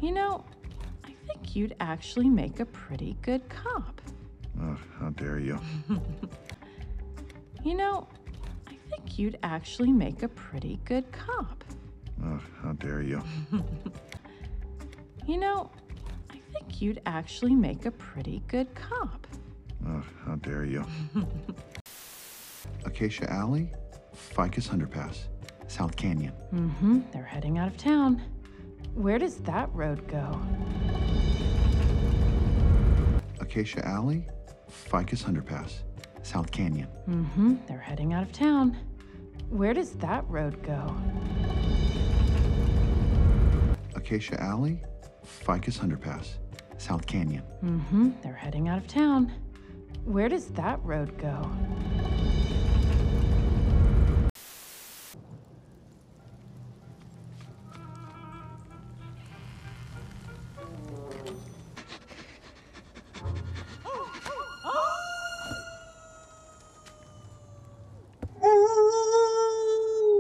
You know, I think you'd actually make a pretty good cop. Ugh, how dare you. You know, I think you'd actually make a pretty good cop. Ugh, how dare you. You know, I think you'd actually make a pretty good cop. Ugh, how dare you. Acacia Alley, Ficus Underpass, South Canyon. They're heading out of town. Where does that road go? Acacia Alley, Ficus Underpass, South Canyon. They're heading out of town. Where does that road go? Acacia Alley, Ficus Underpass, South Canyon. They're heading out of town. Where does that road go?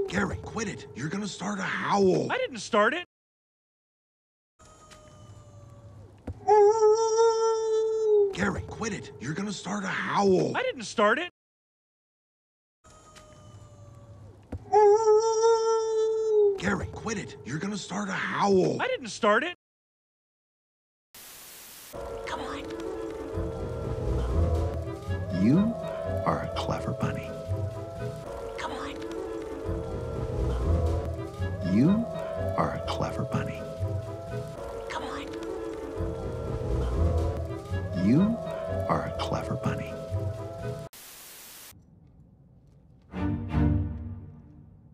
Gary, quit it. You're gonna start a howl. I didn't start it. Gary, quit it. You're gonna start a howl. I didn't start it. Gary, quit it. You're gonna start a howl. I didn't start it. Come on. You are a clever bunny. Come on. You are a clever bunny. Come on. You are a clever bunny.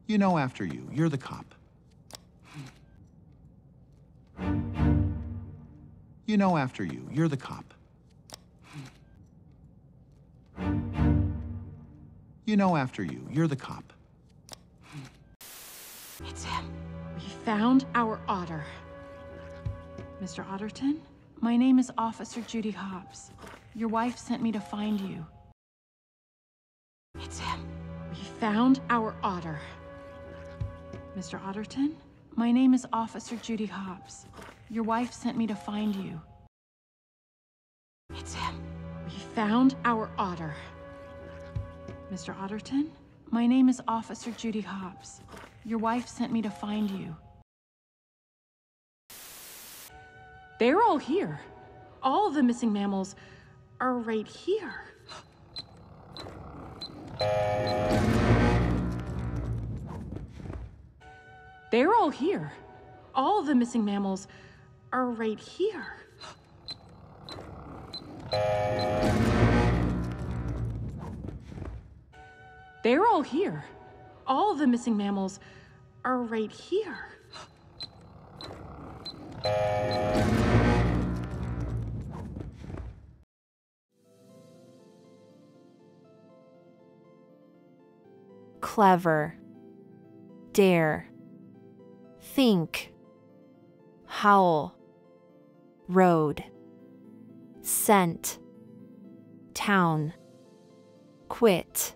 You know after you, you're the cop. You know after you, you're the cop. You know after you, you're the cop. It's him. We found our otter. Mr. Otterton, my name is Officer Judy Hobbs. Your wife sent me to find you. It's him. We found our otter. Mr. Otterton, my name is Officer Judy Hobbs. Your wife sent me to find you. It's him. We found our otter. Mr. Otterton, my name is Officer Judy Hobbs. Your wife sent me to find you. They're all here. All of the missing mammals are right here. They're all here. All of the missing mammals are right here. They're all here. All of the missing mammals are right here. Clever, dare, think, howl, road, scent, town, quit,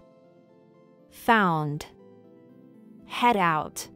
found, head out,